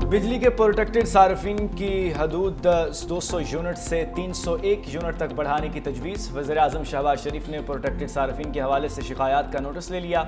बिजली के प्रोटेक्टेड सार्फिन की हदूद 200 यूनिट से 301 यूनिट तक बढ़ाने की तजवीज़। वज़ीर-ए-आज़म शहबाज शरीफ ने प्रोटेक्टेड सार्फिन के हवाले से शिकायत का नोटिस ले लिया।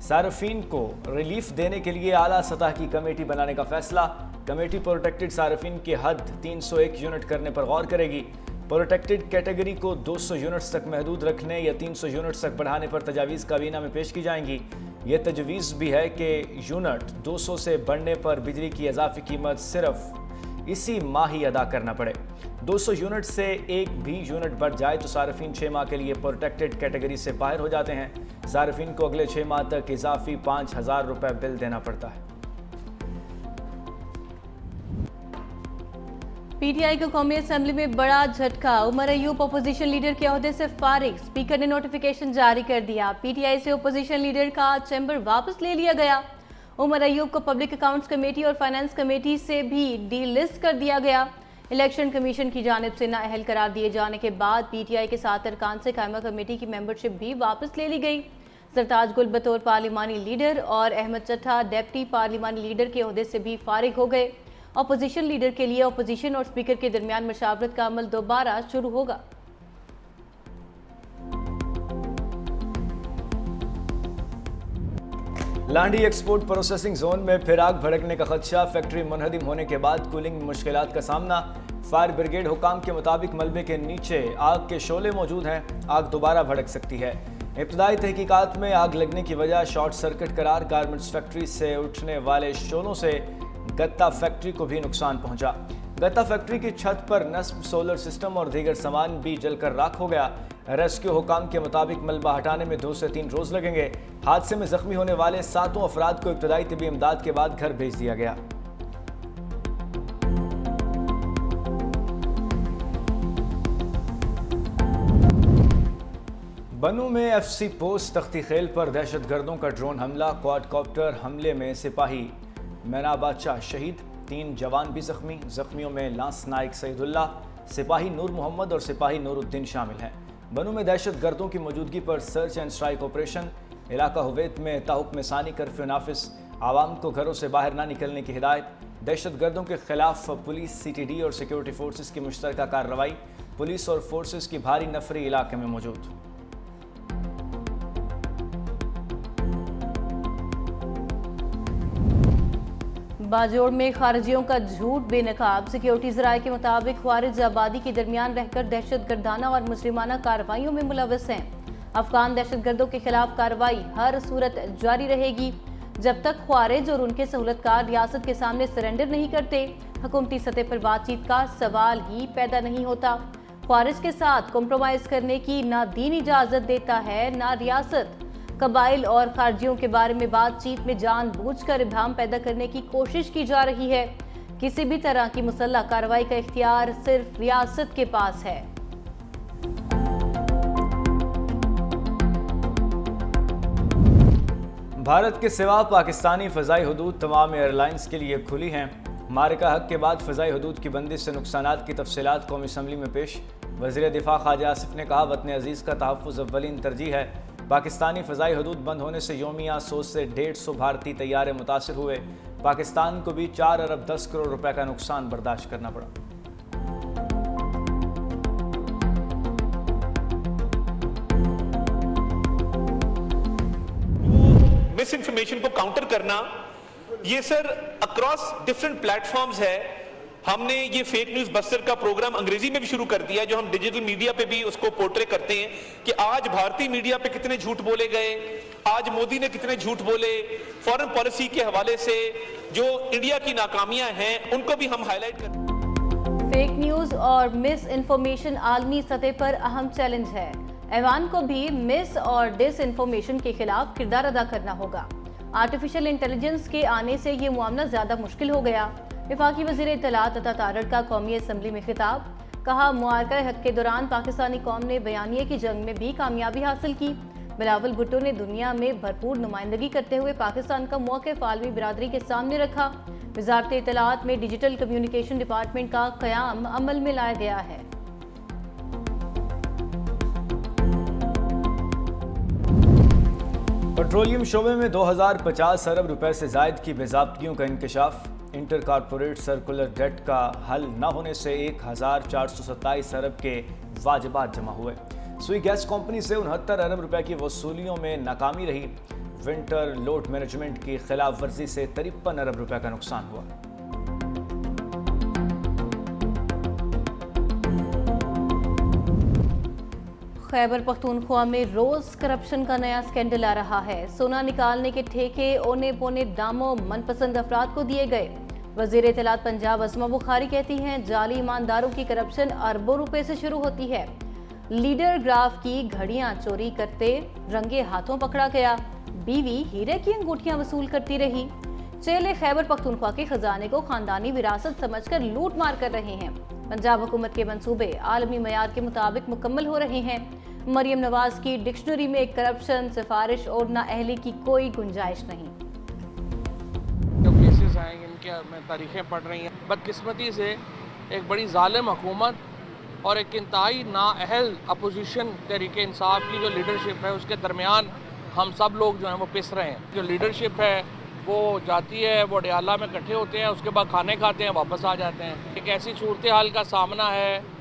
सार्फिन को रिलीफ देने के लिए आला सतह की कमेटी बनाने का फैसला। कमेटी प्रोटेक्टेड सार्फिन की हद 301 यूनिट करने पर गौर करेगी। प्रोटेक्टेड कैटेगरी को 200 यूनिट्स तक महदूद रखने या 300 यूनिट्स तक बढ़ाने पर तजावीज़ काबीना में पेश की जाएंगी। यह तजवीज़ भी है कि यूनिट 200 से बढ़ने पर बिजली की इजाफी कीमत सिर्फ इसी माह ही अदा करना पड़े। 200 यूनिट से एक भी यूनिट बढ़ जाए तो सार्फिन 6 माह के लिए प्रोटेक्टेड कैटेगरी से बाहर हो जाते हैं। सार्फिन को अगले 6 माह तक इजाफी 5,000 रुपये बिल देना पड़ता है। पीटीआई को कौमी असेंबली में बड़ा झटका। उमर अयूब अपोजिशन लीडर के ओहदे से फारिग। स्पीकर ने नोटिफिकेशन जारी कर दिया। पीटीआई से अपोजिशन लीडर का चैम्बर वापस ले लिया गया। उमर अयूब को पब्लिक अकाउंट्स कमेटी और फाइनेंस कमेटी से भी डीलिस्ट कर दिया गया। इलेक्शन कमीशन की जानिब से नाअहल करार दिए जाने के बाद पीटीआई के 7 अरकान से कायमा कमेटी की मेंबरशिप भी वापस ले ली गई। सरताज गुल बतौर पार्लिमानी लीडर और अहमद चट्टा डेप्टी पार्लिमानी लीडर के ओहदे से भी फारिग हो गए। अपोजिशन लीडर के लिए अपोजिशन और स्पीकर के दरमियान मशावरत का अमल दोबारा शुरू होगा। लांडी एक्सपोर्ट प्रोसेसिंग जोन में फिर आग भड़कने का खदशा। फैक्ट्री मुनहदिम होने के बाद कूलिंग में मुश्किलात का सामना। फायर ब्रिगेड हुकाम के मुताबिक मलबे के नीचे आग के शोले मौजूद हैं। आग दोबारा भड़क सकती है। इब्तदाई तहकीकात में आग लगने की वजह शॉर्ट सर्किट करार। गारमेंट्स फैक्ट्री से उठने वाले शोलों से गत्ता फैक्ट्री को भी नुकसान पहुंचा। गत्ता फैक्ट्री की छत पर नस्ब सोलर सिस्टम और दीगर सामान भी जलकर राख हो गया। रेस्क्यू हुकाम के मुताबिक मलबा हटाने में 2 से 3 रोज लगेंगे। हादसे में जख्मी होने वाले 7 अफराद को इब्तदाई तिबी इमदाद के बाद घर भेज दिया गया। बनू में एफसी पोस्ट तख्ती खेल पर दहशतगर्दों का ड्रोन हमला। क्वाडकॉप्टर हमले में सिपाही मैना बादशाह शहीद, 3 जवान भी जख्मी। जख्मियों में लांस नाइक सईदुल्लाह, सिपाही नूर मोहम्मद और सिपाही नूरुद्दीन शामिल हैं। बनू में दहशतगर्दों की मौजूदगी पर सर्च एंड स्ट्राइक ऑपरेशन। इलाका हुवैत में ताहुक्म सानी कर्फ्यू नाफिस। आवाम को घरों से बाहर ना निकलने की हिदायत। दहशतगर्दों के खिलाफ पुलिस, CTD और सिक्योरिटी फोर्सेस की मुश्तरका कार्रवाई। पुलिस और फोर्सेस की भारी नफरी इलाके में मौजूद। बाजोड़ में खारिजियों का झूठ बेनकाब। सिक्योरिटी ज़राए के मुताबिक खारिज आबादी के दरमियान रहकर दहशतगर्दाना और मुजरिमाना कार्रवाइयों में मुलव्वस हैं। अफगान दहशतगर्दों के खिलाफ कार्रवाई हर सूरत जारी रहेगी जब तक खारिज और उनके सहूलतकार रियासत के सामने सरेंडर नहीं करते। हुकूमती सतह पर बातचीत का सवाल ही पैदा नहीं होता। खारिज के साथ कॉम्प्रोमाइज करने की ना दीन इजाज़त देता है ना रियासत। कबाइल और खारजियों के बारे में बातचीत में जानबूझकर इब्हाम पैदा करने की कोशिश की जा रही है। किसी भी तरह की मुसल्लह कार्रवाई का इख्तियार सिर्फ रियासत के पास है। भारत के सिवा पाकिस्तानी फ़ज़ाई हदूद तमाम एयरलाइंस के लिए खुली हैं। मारिका हक के बाद फ़ज़ाई हदूद की बंदिश से नुकसानात की तफसीलात कौमी असम्बली में पेश। वज़ीर दिफा ख्वाजा आसिफ ने कहा, वतन अजीज़ का तहफ़्फ़ुज़ अव्वलीन तरजीह है। पाकिस्तानी फ़ज़ाई हदूद बंद होने से योमिया 100 से 150 भारतीय तैयारे मुतासिर हुए। पाकिस्तान को भी 4 अरब 10 करोड़ रुपए का नुकसान बर्दाश्त करना पड़ा। मिस इन्फॉर्मेशन को काउंटर करना, ये सर अक्रॉस डिफरेंट प्लेटफॉर्म्स है। हमने ये फेक न्यूज बस्टर का प्रोग्राम अंग्रेजी में भी शुरू कर दिया, जो हम डिजिटल मीडिया पे भी उसको पोर्ट्रे करते हैं कि आज भारतीय मीडिया पे कितने झूठ बोले गए, आज मोदी ने कितने झूठ बोले। फॉरेन पॉलिसी के हवाले से जो इंडिया की नाकामियां हैं उनको भी हम हाईलाइट करते हैं। फेक न्यूज और मिस इन्फॉर्मेशन आलमी सतह पर अहम चैलेंज है। ऐवान को भी मिस और डिस इन्फॉर्मेशन के खिलाफ किरदार अदा करना होगा। आर्टिफिशियल इंटेलिजेंस के आने से ये मामला ज्यादा मुश्किल हो गया। वफाकी वज़ीर इत्तलात अता तारड़ का कौमी असम्बली में खिताब। कहा, मुआरका हक के दौरान पाकिस्तानी कौम ने बयानिए की जंग में भी कामयाबी हासिल की। बिलावल भुट्टो ने दुनिया में भरपूर नुमाइंदगी करते हुए पाकिस्तान का मौक़िफ़ आलमी बिरादरी के सामने रखा। वज़ारत इत्तलात में डिजिटल कम्युनिकेशन डिपार्टमेंट का क़याम अमल में लाया गया है। पेट्रोलियम शोबे में 2050 अरब रुपए से जायद की बेज़ाब्तियों का इंकशाफ। इंटर कॉर्पोरेट सर्कुलर डेट का हल न होने से 1427 अरब के वाजिबात जमा हुए। सुई गैस कंपनी से 69 अरब रुपए की वसूलियों में नाकामी रही। विंटर लोड मैनेजमेंट की खिलाफ वर्जी से 53 अरब रुपए का नुकसान हुआ। खैबर पख्तूनख्वा में रोज करप्शन का नया स्कैंडल आ रहा है। सोना निकालने के ठेके औने पौने दामों मनपसंद अफराद को दिए गए। वजीर इत्तलात पंजाब असमा बुखारी कहती हैं, जाली ईमानदारों की करप्शन अरबों रुपए से शुरू होती है। लीडर ग्राफ की घड़ियां चोरी करते रंगे हाथों पकड़ा गया। बीवी हीरे की अंगूठियां वसूल करती रही। चेले खैबर पख्तूनख्वा के खजाने को खानदानी विरासत समझकर लूट मार कर रहे हैं। पंजाब हुकूमत के मंसूबे आलमी मयार के मुताबिक मुकम्मल हो रहे हैं। मरियम नवाज की डिक्शनरी में करप्शन, सिफारिश और नाअहली की कोई गुंजाइश नहीं। जो केसेस आए इनके में तारीखें पढ़ रही हैं, बदकिस्मती से एक बड़ी जालिम हुकूमत और एक इंतहाई नाअहल अपोजिशन तहरीक इंसाफ की जो लीडरशिप है उसके दरमियान हम सब लोग जो हैं वो पिस रहे हैं। जो लीडरशिप है वो जाती है, वो डयाला में इकट्ठे होते हैं, उसके बाद खाने खाते हैं, वापस आ जाते हैं। एक ऐसी सूरत हाल का सामना है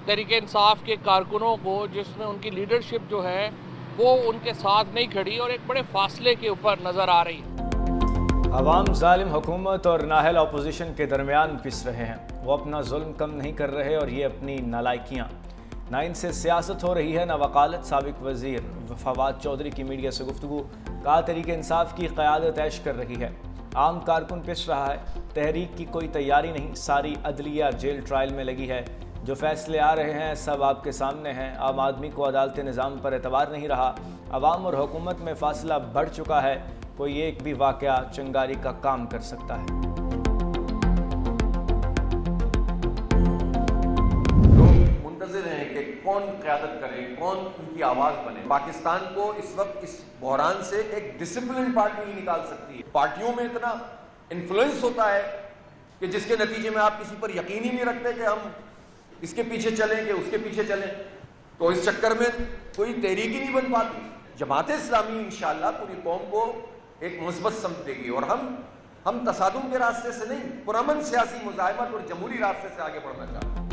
तहरीक इंसाफ के कारकुनों को जिसमें उनकी लीडरशिप जो है वो उनके साथ नहीं खड़ी और एक बड़े फासले के ऊपर नज़र आ रही है। अवाम जालिम हुकूमत और नाहल अपोजिशन के दरमियान पिस रहे हैं। वो अपना जुल्म कम नहीं कर रहे और ये अपनी नालायकियाँ। ना इनसे सियासत हो रही है ना वकालत। साबिक वजीर फवाद चौधरी की मीडिया से गुफ्तगू। कहा, तहरीक इंसाफ की क़यादत ऐश कर रही है, आम कारकुन पिस रहा है। तहरीक की कोई तैयारी नहीं, सारी अदलिया जेल ट्रायल में लगी है। जो फैसले आ रहे हैं सब आपके सामने हैं। आम आदमी को अदालती निज़ाम पर एतबार नहीं रहा। अवाम और हुकूमत में फासला बढ़ चुका है। कोई एक भी वाक़या चिंगारी का काम कर सकता है। कौन क़यादत करे, कौन उनकी आवाज बने। पाकिस्तान को इस वक्त इस बहरान से एक डिसिप्लिन पार्टी ही निकाल सकती है। पार्टियों में इतना इन्फ्लुएंस होता है कि जिसके नतीजे में आप किसी पर यकीन ही नहीं रखते कि हम इसके पीछे चलें कि उसके पीछे चलें। तो इस चक्कर में कोई तहरीक ही नहीं बन पाती। जमात इस्लामी इंशाअल्लाह पूरी कौम को एक मुस्बत समझ देगी और हम तसादुम के रास्ते से नहीं, पुरअमन सियासी मुज़ाहिमत और जमहूरी रास्ते से आगे बढ़ना चाहते हैं।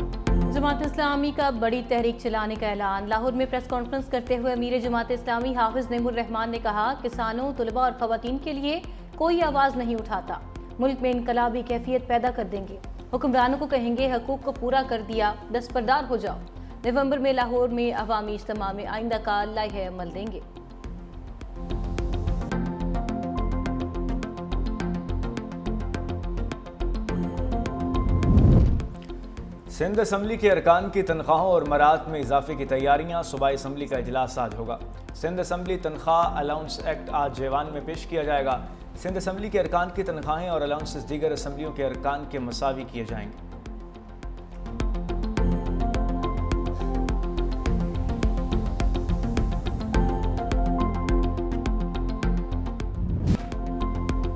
जमात इस्लामी का बड़ी तहरीक चलाने का ऐलान। लाहौर में प्रेस कॉन्फ्रेंस करते हुए अमीर जमात इस्लामी हाफिज नेमुर रहमान ने कहा, किसानों, तुलबा और खवातीन के लिए कोई आवाज़ नहीं उठाता। मुल्क में इनकलाबी कैफियत पैदा कर देंगे। हुक्मरानों को कहेंगे हकूक को पूरा कर दिया, दस्तबरदार हो जाओ। नवंबर में लाहौर में अवामी इज्तिमा में आइंदा का लाहे अमल देंगे। सिंध असम्बली के अरकान की तनख्वाहों और मरात में इजाफे की तैयारियां। सूबाई असम्बली का इजलास आज होगा। सिंध असम्बली तनख्वाह अलाउंस एक्ट आज जेवान में पेश किया जाएगा। सिंध असम्बली के अरकान की तनख्वाहें और अलाउंसेस दीगर असम्बलियों के अरकान के मसावी किए जाएंगे।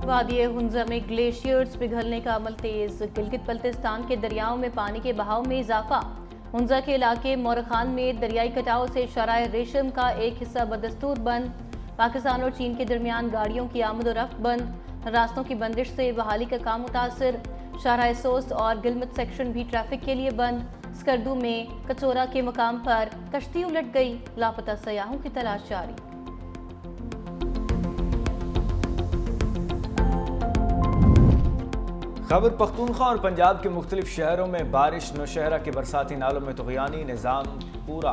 वादी हुंजा में ग्लेशियर्स पिघलने का अमल तेज। गिलगित बल्तिस्तान के दरियाओं में पानी के बहाव में इजाफा। हुंजा के इलाके मोरखान में दरियाई कटाव से शराय रेशम का एक हिस्सा बदस्तूर बंद। पाकिस्तान और चीन के दरमियान गाड़ियों की आमद और रफ्त बंद। रास्तों की बंदिश से बहाली का काम मुतासर। शाहराह सोस्त और गिलमत सेक्शन भी ट्रैफिक के लिए बंद। स्कर्दू में कचोरा के मकाम पर कश्ती उलट गई। लापता सयाहों की तलाश जारी। खैबर पख्तूनख्वा और पंजाब के मुख्तलिफ शहरों में बारिश। नौशहरा के बरसाती नालों में तुग़यानी निज़ाम पूरा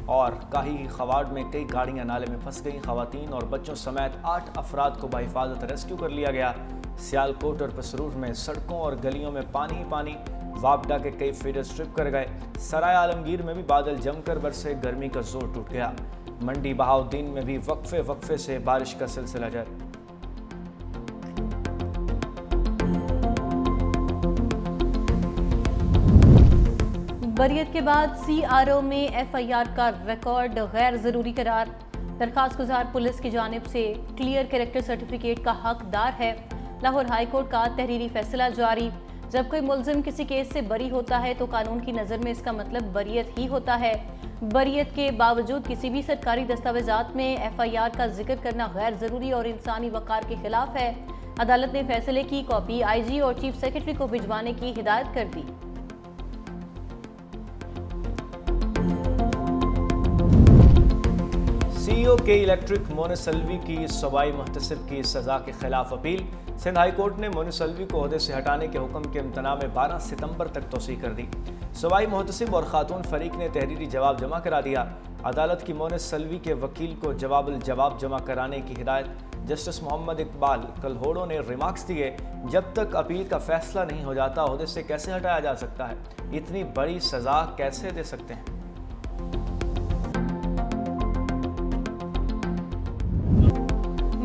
और काही खवाड़ में कई गाड़ियां नाले में फंस गईं। खवातीन और बच्चों समेत 8 अफराद को बाहिफाजत रेस्क्यू कर लिया गया। सियालकोट और पसरूर में सड़कों और गलियों में पानी ही पानी। वापडा के कई फीडर्स ट्रिप कर गए। सराय आलमगीर में भी बादल जमकर बरसे, गर्मी का जोर टूट गया। मंडी बहाउद्दीन में भी वक्फे से बारिश का सिलसिला जारी। बरियत के बाद CRO में FIR का रिकॉर्ड गैर ज़रूरी करार। दरखास्त गुजार पुलिस की जानिब से क्लियर कैरेक्टर सर्टिफिकेट का हकदार है। लाहौर हाई कोर्ट का तहरीरी फैसला जारी। जब कोई मुलजिम किसी केस से बरी होता है तो कानून की नज़र में इसका मतलब बरियत ही होता है। बरियत के बावजूद किसी भी सरकारी दस्तावेजात में FIR का जिक्र करना गैर ज़रूरी और इंसानी वक़ार के खिलाफ है। अदालत ने फैसले की कॉपी आईजी और चीफ सेक्रेटरी को भिजवाने की हिदायत कर दी। सीईओ के इलेक्ट्रिक मोनसल्वी की सवाई मुहतसिब की सजा के खिलाफ अपील। सिंध हाई कोर्ट ने मोनसल्वी को ओहदे से हटाने के हुक्म के इम्तना में 12 सितंबर तक तोसी कर दी। सवाई मुहतसिब और खातून फरीक ने तहरीरी जवाब जमा करा दिया। अदालत की मोनसल्वी के वकील को जवाब जमा कराने की हिदायत। जस्टिस मोहम्मद इकबाल कलहोड़ो ने रिमार्क्स दिए, जब तक अपील का फैसला नहीं हो जाता ओहदे से कैसे हटाया जा सकता है, इतनी बड़ी सजा कैसे दे सकते हैं।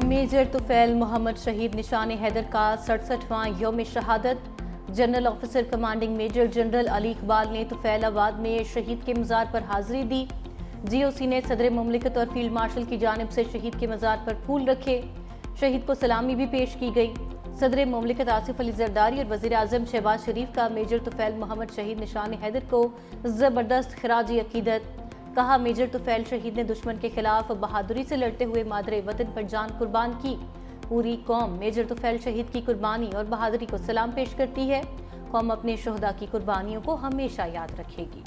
मेजर तुफैल मोहम्मद शहीद निशान हैदर का 67वां यौम शहादत। General officer commanding major general Ali Iqbal ने तुफैलाबाद में शहीद के मज़ार पर हाजिरी दी। जीओसी ने सदर मुमलिकत और फील्ड मार्शल की जानिब से शहीद के मज़ार पर फूल रखे। शहीद को सलामी भी पेश की गई। सदर मुमलिकत आसिफ अली जरदारी और वज़ीर आज़म शहबाज शरीफ का मेजर तुफैल मोहम्मद शहीद निशान हैदर को ज़बरदस्त खिराजी अकीदत। कहा, मेजर तुफैल शहीद ने दुश्मन के खिलाफ बहादुरी से लड़ते हुए मादरे वतन पर जान कुर्बान की। पूरी कौम मेजर तुफैल शहीद की कुर्बानी और बहादुरी को सलाम पेश करती है। कौम अपने शोहदा की कुर्बानियों को हमेशा याद रखेगी।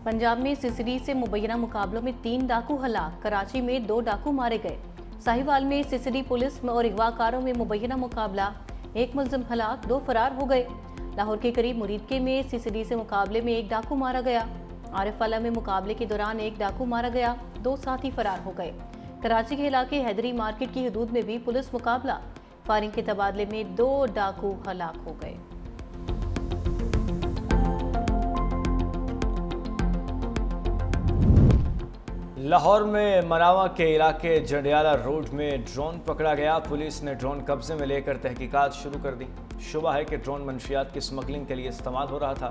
पंजाब में सिसरी से मुबैना मुकाबलों में 3 डाकू हलाक। कराची में 2 डाकू मारे गए। साहिवाल में सिसरी पुलिस और अगवाकारों में मुबैना मुकाबला, 1 मुलजिम हलाक, 2 फरार हो गए। लाहौर के करीब मुरीदके में सिसरी से मुकाबले में 1 डाकू मारा गया। आरिफवाला में मुकाबले के दौरान 1 डाकू मारा गया, 2 साथी फरार हो गए। कराची के इलाके हैदरी मार्केट की हदूद में भी पुलिस मुकाबला, फायरिंग के तबादले में 2 डाकू हलाक हो गए। लाहौर में मनावा के इलाके जंडियाला रोड में ड्रोन पकड़ा गया। पुलिस ने ड्रोन कब्जे में लेकर तहकीकात शुरू कर दी। शुबा है कि ड्रोन मंशियात की स्मगलिंग के लिए इस्तेमाल हो रहा था।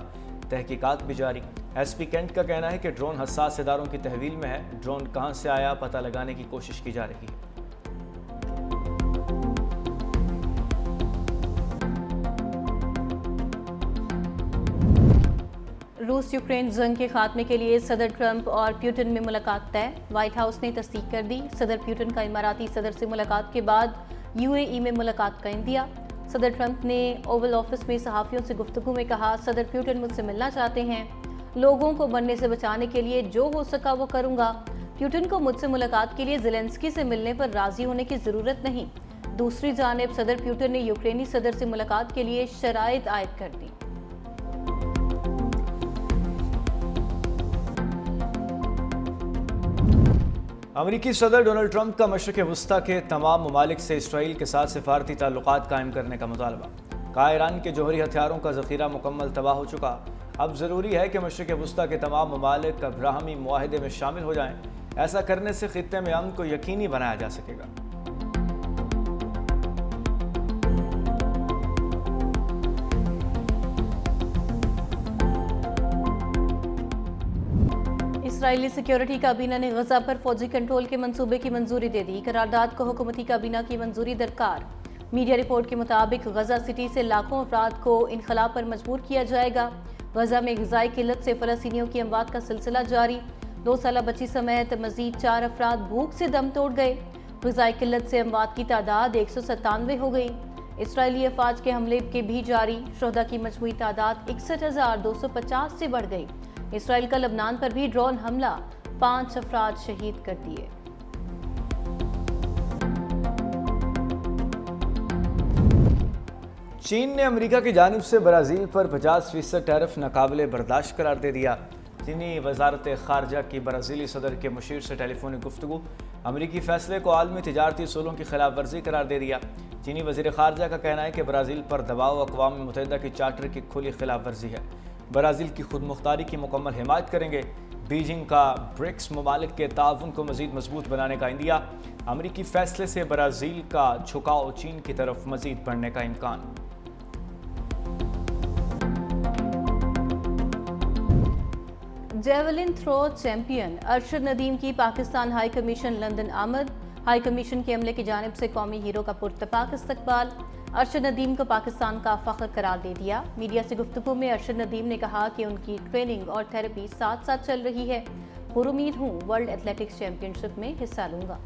तहकीकात भी जारी। एसपी कैंट का कहना है कि ड्रोन हसास इदारों की तहवील में है। ड्रोन कहां से आया पता लगाने की कोशिश की जा रही है। रूस यूक्रेन जंग के खात्मे के लिए सदर ट्रंप और प्यूटन में मुलाकात तय। व्हाइट हाउस ने तस्दीक कर दी। सदर प्यूटन का इमाराती सदर से मुलाकात के बाद यूएई में मुलाकात का इंदिया। सदर ट्रंप ने ओवल ऑफिस में सहाफ़ियों से गुफ्तगू में कहा, सदर प्यूटन मुझसे मिलना चाहते हैं। लोगों को मरने से बचाने के लिए जो हो सका वो करूंगा। प्यूटन को मुझसे मुलाकात के लिए ज़ेलेंस्की से मिलने पर राजी होने की ज़रूरत नहीं। दूसरी जानिब सदर प्यूटन ने यूक्रेनी सदर से मुलाकात के लिए शराइत आयद कर दी। अमरीकी सदर डोनाल्ड ट्रंप का मशरिक़ वस्ता के तमाम ममालिक से इसराइल के साथ सिफारती ताल्लुकात कायम करने का मुतालबा। कहा, ईरान के जौहरी हथियारों का ज़ख़ीरा मुकम्मल तबाह हो चुका। अब ज़रूरी है कि मशरिक़ वस्ता के तमाम ममालिक अब्राहमी मुआहदे में शामिल हो जाएं। ऐसा करने से ख़ित्ते में अमन को यकीनी बनाया जा सकेगा। इसराइली सिक्योरिटी काबीना ने गजा पर फौजी कंट्रोल के मंसूबे की मंजूरी दे दी। करारदाद को हुकूमती काबीना की मंजूरी दरकार। मीडिया रिपोर्ट के मुताबिक गजा सिटी से लाखों अफराद को इनखला पर मजबूर किया जाएगा। गजा में ग़िज़ाई किल्लत से फ़लस्तीनियों की अमवात का सिलसिला जारी। 2 साला बच्ची समेत मजीद 4 अफराद भूख से दम तोड़ गए। ग़िज़ाई किल्लत से अमवात की तादाद 197 हो गई। इसराइली अफवाज के हमले के भी जारी। शुहदा की मजमूई तादाद 61,250 से बढ़ गई। इसराइल का लबनान पर भी ड्रोन हमला, 5 अफराद शहीद कर दिए। चीन ने अमेरिका की जानिब से ब्राज़ील पर 50% टैरिफ नाकाबिले बर्दाश्त करार दे दिया। चीनी वजारत ख़ारजा की ब्राज़ीली सदर के मुशीर से टेलीफोनिक गुफ्तगू। अमरीकी फ़ैसले को आलमी तिजारती उसूलों की खिलाफ वर्जी करार दे दिया। चीनी वज़ीर ख़ारजा का कहना है कि ब्राज़ील पर दबाव अक़वाम मुत्तहिदा की चार्टर की खुली खिलाफ वर्जी है। ब्राज़ील की खुद मुख्तारी की मुकम्मल हिमायत करेंगे। बीजिंग का ब्रिक्स ममालिक के ताउन को मज़ीद मजबूत बनाने का इंदिया। अमरीकी फ़ैसले से ब्राज़ील का झुकाव चीन की तरफ मज़ीद बढ़ने का इम्कान। Javelin throw champion Arshad Nadeem की पाकिस्तान हाई कमीशन लंदन आमद। हाई कमीशन के अमले की जानिब से कौमी हीरो का पुरतपाक इस्तकबाल। अरशद नदीम को पाकिस्तान का फ़ख्र करार दे दिया। मीडिया से गुफ्तगू में अरशद नदीम ने कहा कि उनकी ट्रेनिंग और थेरेपी साथ साथ चल रही है। पुरुमीद हूँ वर्ल्ड एथलेटिक्स चैंपियनशिप में हिस्सा लूँगा।